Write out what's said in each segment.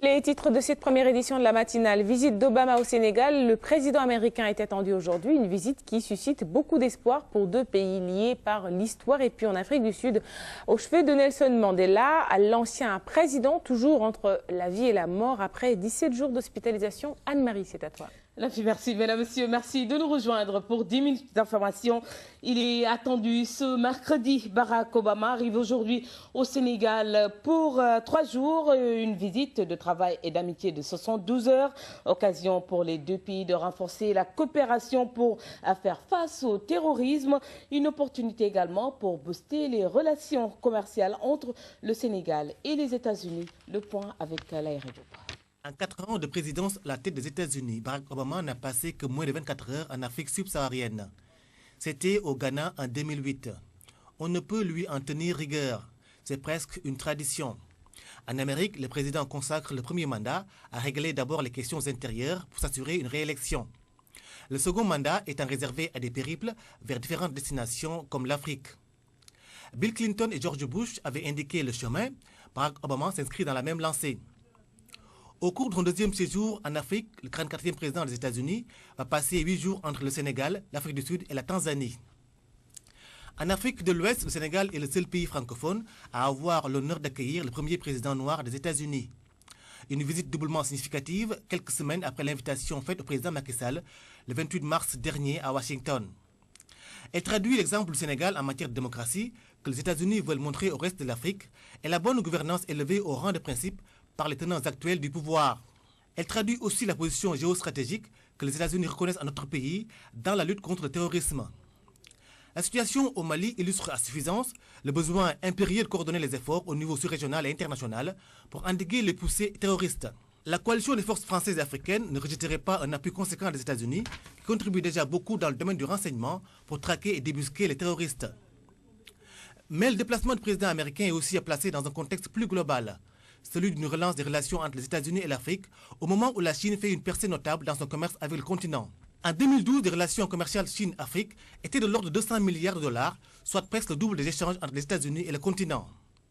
Les titres de cette première édition de la matinale. Visite d'Obama au Sénégal. Le président américain est attendu aujourd'hui. Une visite qui suscite beaucoup d'espoir pour deux pays liés par l'histoire. Et puis en Afrique du Sud, au chevet de Nelson Mandela, l'ancien président, toujours entre la vie et la mort après 17 jours d'hospitalisation. Anne-Marie, c'est à toi. Merci, mesdames, messieurs. Merci de nous rejoindre pour 10 minutes d'information. Il est attendu ce mercredi. Barack Obama arrive aujourd'hui au Sénégal pour 3 jours. Une visite de travail et d'amitié de 72 heures. Occasion pour les deux pays de renforcer la coopération pour faire face au terrorisme. Une opportunité également pour booster les relations commerciales entre le Sénégal et les États-Unis. Le point avec Laïra Diop. En 4 ans de présidence à la tête des États-Unis, Barack Obama n'a passé que moins de 24 heures en Afrique subsaharienne. C'était au Ghana en 2008. On ne peut lui en tenir rigueur. C'est presque une tradition. En Amérique, le président consacre le premier mandat à régler d'abord les questions intérieures pour s'assurer une réélection. Le second mandat étant réservé à des périples vers différentes destinations comme l'Afrique. Bill Clinton et George Bush avaient indiqué le chemin. Barack Obama s'inscrit dans la même lancée. Au cours de son deuxième séjour en Afrique, le 44e président des États-Unis va passer 8 jours entre le Sénégal, l'Afrique du Sud et la Tanzanie. En Afrique de l'Ouest, le Sénégal est le seul pays francophone à avoir l'honneur d'accueillir le premier président noir des États-Unis. Une visite doublement significative quelques semaines après l'invitation faite au président Macky Sall le 28 mars dernier à Washington. Elle traduit l'exemple du Sénégal en matière de démocratie que les États-Unis veulent montrer au reste de l'Afrique et la bonne gouvernance élevée au rang de principe par les tenants actuels du pouvoir. Elle traduit aussi la position géostratégique que les États-Unis reconnaissent à notre pays dans la lutte contre le terrorisme. La situation au Mali illustre à suffisance le besoin impérieux de coordonner les efforts au niveau sous-régional et international pour endiguer les poussées terroristes. La coalition des forces françaises et africaines ne rejetterait pas un appui conséquent des États-Unis qui contribuent déjà beaucoup dans le domaine du renseignement pour traquer et débusquer les terroristes. Mais le déplacement du président américain est aussi à placer dans un contexte plus global, celui d'une relance des relations entre les États-Unis et l'Afrique, au moment où la Chine fait une percée notable dans son commerce avec le continent. En 2012, les relations commerciales Chine-Afrique étaient de l'ordre de 200 milliards de dollars, soit presque le double des échanges entre les États-Unis et le continent.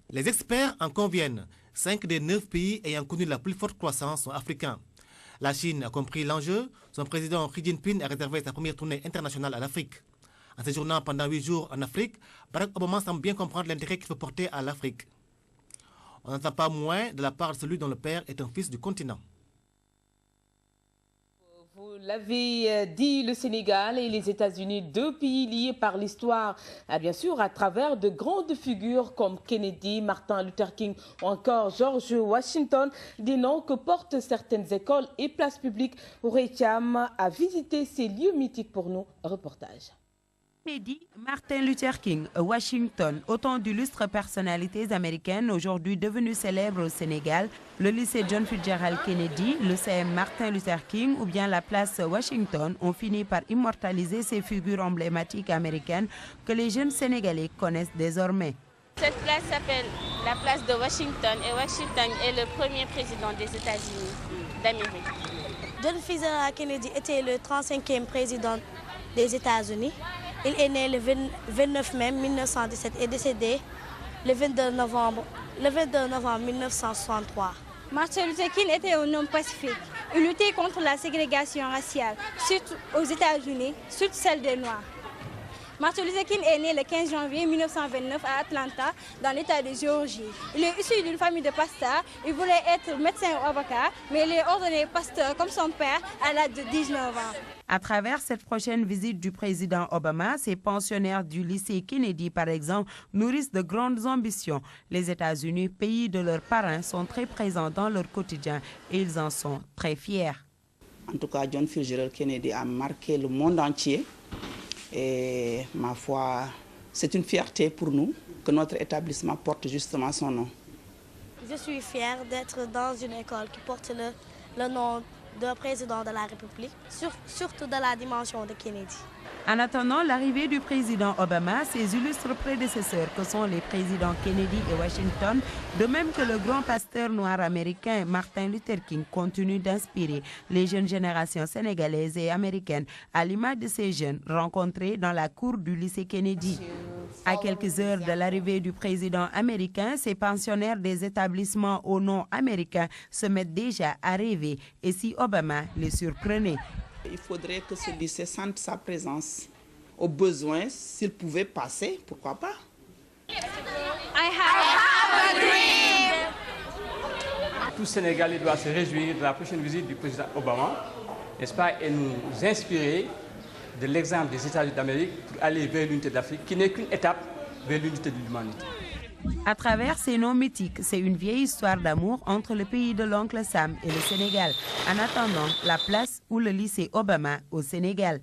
Les experts en conviennent, 5 des 9 pays ayant connu la plus forte croissance sont africains. La Chine a compris l'enjeu, son président Xi Jinping a réservé sa première tournée internationale à l'Afrique. En séjournant pendant 8 jours en Afrique, Barack Obama semble bien comprendre l'intérêt qu'il faut porter à l'Afrique. On n'entend pas moins de la part de celui dont le père est un fils du continent. Vous l'avez dit, le Sénégal et les États-Unis, deux pays liés par l'histoire, bien sûr, à travers de grandes figures comme Kennedy, Martin Luther King ou encore George Washington, des noms que portent certaines écoles et places publiques. Rétiam a visité ces lieux mythiques pour nous. Reportage. Kennedy, Martin Luther King, Washington, autant d'illustres personnalités américaines aujourd'hui devenues célèbres au Sénégal, le lycée John Fitzgerald Kennedy, le CM Martin Luther King ou bien la place Washington ont fini par immortaliser ces figures emblématiques américaines que les jeunes Sénégalais connaissent désormais. Cette place s'appelle la place de Washington et Washington est le premier président des États-Unis d'Amérique. John Fitzgerald Kennedy était le 35e président des États-Unis. Il est né le 29 mai 1917 et décédé le 22 novembre 1963. Martin Luther King était un homme pacifique. Il luttait contre la ségrégation raciale, surtout aux États-Unis, surtout celle des Noirs. Martin Luther King est né le 15 janvier 1929 à Atlanta, dans l'État de Géorgie. Il est issu d'une famille de pasteurs. Il voulait être médecin ou avocat, mais il est ordonné pasteur comme son père à l'âge de 19 ans. À travers cette prochaine visite du président Obama, ces pensionnaires du lycée Kennedy, par exemple, nourrissent de grandes ambitions. Les États-Unis, pays de leurs parrains, sont très présents dans leur quotidien et ils en sont très fiers. En tout cas, John Fitzgerald Kennedy a marqué le monde entier. Et ma foi, c'est une fierté pour nous que notre établissement porte justement son nom. Je suis fière d'être dans une école qui porte le nom d'un président de la République, surtout dans la dimension de Kennedy. En attendant l'arrivée du président Obama, ses illustres prédécesseurs que sont les présidents Kennedy et Washington, de même que le grand pasteur noir américain Martin Luther King, continuent d'inspirer les jeunes générations sénégalaises et américaines à l'image de ces jeunes rencontrés dans la cour du lycée Kennedy. À quelques heures de l'arrivée du président américain, ces pensionnaires des établissements au nom américain se mettent déjà à rêver. Et si Obama les surprenait? Il faudrait que ce lycée sente sa présence. Au besoin, s'il pouvait passer, pourquoi pas? I have a dream. Tout Sénégalais doit se réjouir de la prochaine visite du président Obama, n'est-ce pas, et nous inspirer de l'exemple des États-Unis d'Amérique pour aller vers l'unité de l'Afrique, qui n'est qu'une étape vers l'unité de l'humanité. À travers ces noms mythiques, c'est une vieille histoire d'amour entre le pays de l'oncle Sam et le Sénégal. En attendant, la place ou le lycée Obama au Sénégal.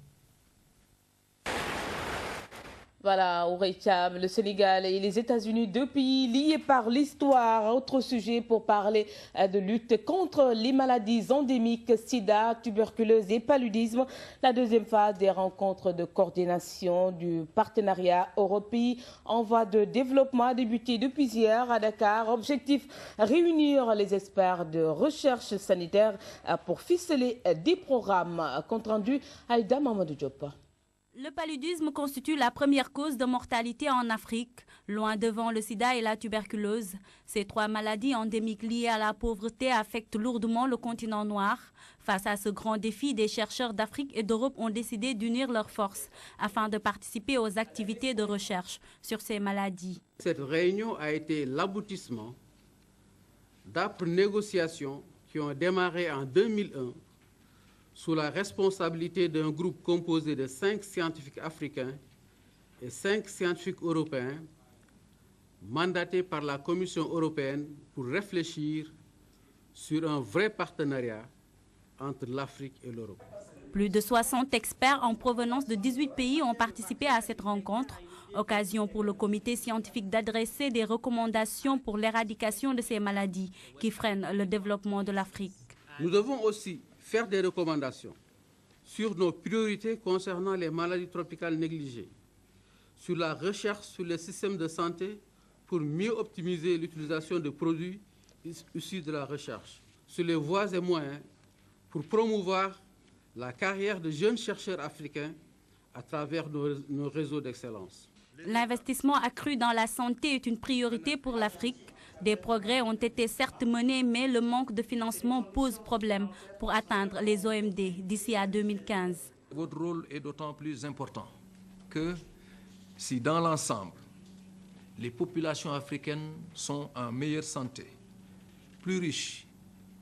Voilà, Ourecham, le Sénégal et les États-Unis, deux pays liés par l'histoire. Autre sujet pour parler de lutte contre les maladies endémiques, sida, tuberculose et paludisme. La deuxième phase des rencontres de coordination du partenariat européen en voie de développement a débuté depuis hier à Dakar. Objectif, réunir les experts de recherche sanitaire pour ficeler des programmes. Compte rendu, Aïda Mamadou Diop. Le paludisme constitue la première cause de mortalité en Afrique, loin devant le sida et la tuberculose. Ces trois maladies endémiques liées à la pauvreté affectent lourdement le continent noir. Face à ce grand défi, des chercheurs d'Afrique et d'Europe ont décidé d'unir leurs forces afin de participer aux activités de recherche sur ces maladies. Cette réunion a été l'aboutissement d'âpres négociations qui ont démarré en 2001 sous la responsabilité d'un groupe composé de 5 scientifiques africains et 5 scientifiques européens, mandatés par la Commission européenne pour réfléchir sur un vrai partenariat entre l'Afrique et l'Europe. Plus de 60 experts en provenance de 18 pays ont participé à cette rencontre. Occasion pour le comité scientifique d'adresser des recommandations pour l'éradication de ces maladies qui freinent le développement de l'Afrique. Nous devons aussi faire des recommandations sur nos priorités concernant les maladies tropicales négligées, sur la recherche sur les systèmes de santé pour mieux optimiser l'utilisation de produits issus de la recherche, sur les voies et moyens pour promouvoir la carrière de jeunes chercheurs africains à travers nos réseaux d'excellence. L'investissement accru dans la santé est une priorité pour l'Afrique. Des progrès ont été certes menés, mais le manque de financement pose problème pour atteindre les OMD d'ici à 2015. Votre rôle est d'autant plus important que si dans l'ensemble, les populations africaines sont en meilleure santé, plus riches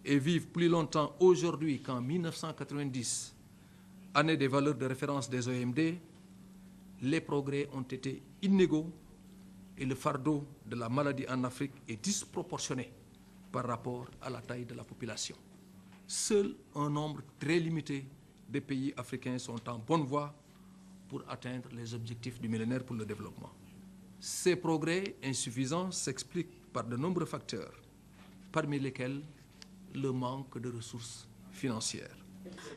et vivent plus longtemps aujourd'hui qu'en 1990, année des valeurs de référence des OMD, les progrès ont été inégaux et le fardeau de la maladie en Afrique est disproportionné par rapport à la taille de la population. Seul un nombre très limité de pays africains sont en bonne voie pour atteindre les objectifs du millénaire pour le développement. Ces progrès insuffisants s'expliquent par de nombreux facteurs, parmi lesquels le manque de ressources financières.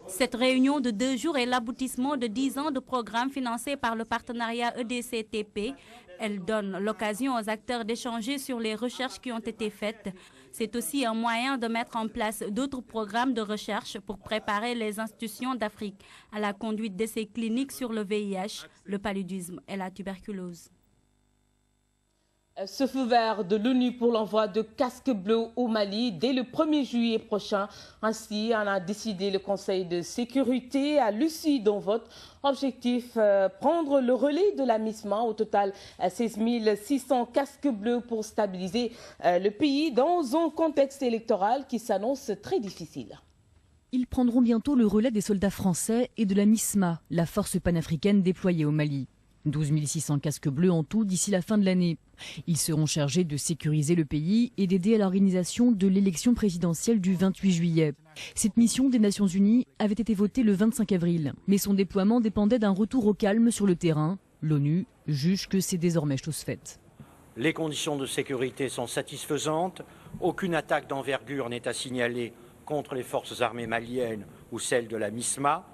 Cette réunion de 2 jours est l'aboutissement de 10 ans de programmes financés par le partenariat EDCTP. Elle donne l'occasion aux acteurs d'échanger sur les recherches qui ont été faites. C'est aussi un moyen de mettre en place d'autres programmes de recherche pour préparer les institutions d'Afrique à la conduite d'essais cliniques sur le VIH, le paludisme et la tuberculose. Ce feu vert de l'ONU pour l'envoi de casques bleus au Mali dès le 1er juillet prochain. Ainsi, en a décidé le Conseil de sécurité à l'issue d'un vote. Objectif, prendre le relais de la MISMA. Au total, 16 600 casques bleus pour stabiliser le pays dans un contexte électoral qui s'annonce très difficile. Ils prendront bientôt le relais des soldats français et de la MISMA, la force panafricaine déployée au Mali. 12 600 casques bleus en tout d'ici la fin de l'année. Ils seront chargés de sécuriser le pays et d'aider à l'organisation de l'élection présidentielle du 28 juillet. Cette mission des Nations Unies avait été votée le 25 avril, mais son déploiement dépendait d'un retour au calme sur le terrain. L'ONU juge que c'est désormais chose faite. Les conditions de sécurité sont satisfaisantes. Aucune attaque d'envergure n'est à signaler contre les forces armées maliennes ou celles de la MISMA.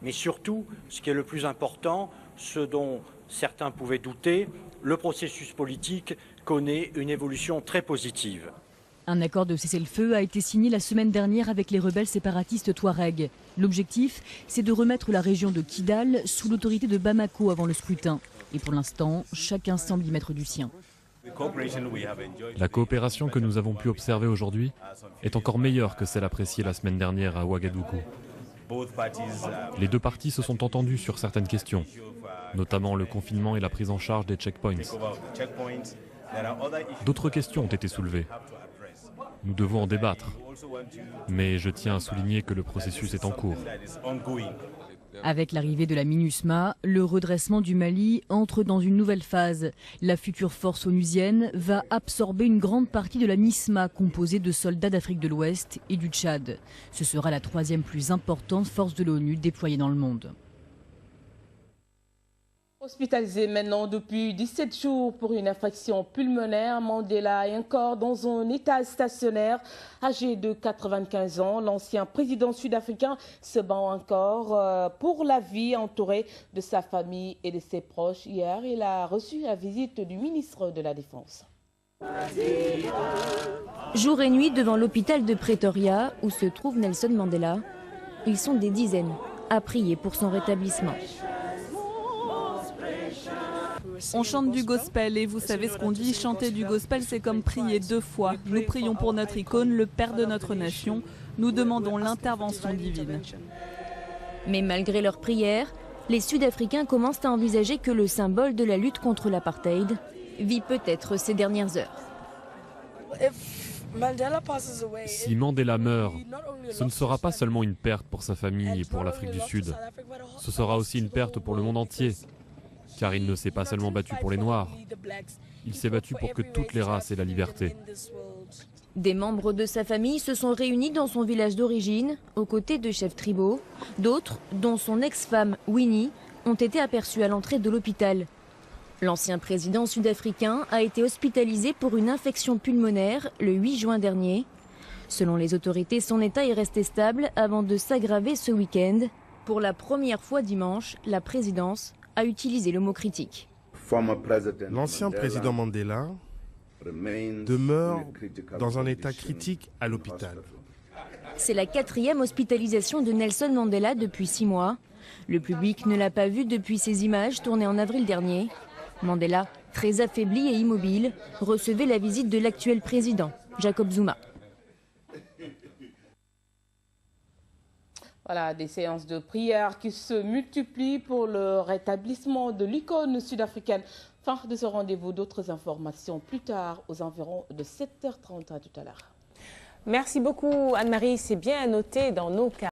Mais surtout, ce qui est le plus important, ce dont certains pouvaient douter, le processus politique connaît une évolution très positive. Un accord de cessez-le-feu a été signé la semaine dernière avec les rebelles séparatistes Touaregs. L'objectif, c'est de remettre la région de Kidal sous l'autorité de Bamako avant le scrutin. Et pour l'instant, chacun semble y mettre du sien. La coopération que nous avons pu observer aujourd'hui est encore meilleure que celle appréciée la semaine dernière à Ouagadougou. Les deux parties se sont entendues sur certaines questions, notamment le confinement et la prise en charge des checkpoints. D'autres questions ont été soulevées. Nous devons en débattre, mais je tiens à souligner que le processus est en cours. Avec l'arrivée de la MINUSMA, le redressement du Mali entre dans une nouvelle phase. La future force onusienne va absorber une grande partie de la MISMA composée de soldats d'Afrique de l'Ouest et du Tchad. Ce sera la troisième plus importante force de l'ONU déployée dans le monde. Hospitalisé maintenant depuis 17 jours pour une infection pulmonaire, Mandela est encore dans un état stationnaire. Âgé de 95 ans, l'ancien président sud-africain se bat encore pour la vie, entouré de sa famille et de ses proches. Hier, il a reçu la visite du ministre de la Défense. Jour et nuit devant l'hôpital de Pretoria, où se trouve Nelson Mandela, ils sont des dizaines à prier pour son rétablissement. On chante du gospel et vous savez ce qu'on dit, chanter du gospel c'est comme prier deux fois. Nous prions pour notre icône, le père de notre nation. Nous demandons l'intervention divine. Mais malgré leurs prières, les Sud-Africains commencent à envisager que le symbole de la lutte contre l'apartheid vit peut-être ses dernières heures. Si Mandela meurt, ce ne sera pas seulement une perte pour sa famille et pour l'Afrique du Sud. Ce sera aussi une perte pour le monde entier. Car il ne s'est pas seulement battu pour les Noirs, il s'est battu pour que toutes les races aient la liberté. Des membres de sa famille se sont réunis dans son village d'origine, aux côtés de chefs tribaux. D'autres, dont son ex-femme Winnie, ont été aperçus à l'entrée de l'hôpital. L'ancien président sud-africain a été hospitalisé pour une infection pulmonaire le 8 juin dernier. Selon les autorités, son état est resté stable avant de s'aggraver ce week-end. Pour la première fois dimanche, la présidence a utilisé le mot critique. L'ancien président Mandela demeure dans un état critique à l'hôpital. C'est la 4e hospitalisation de Nelson Mandela depuis 6 mois. Le public ne l'a pas vu depuis ces images tournées en avril dernier. Mandela, très affaibli et immobile, recevait la visite de l'actuel président, Jacob Zuma. Voilà, des séances de prière qui se multiplient pour le rétablissement de l'icône sud-africaine. Fin de ce rendez-vous, d'autres informations plus tard aux environs de 7h30. À tout à l'heure. Merci beaucoup Anne-Marie, c'est bien noté dans nos cas.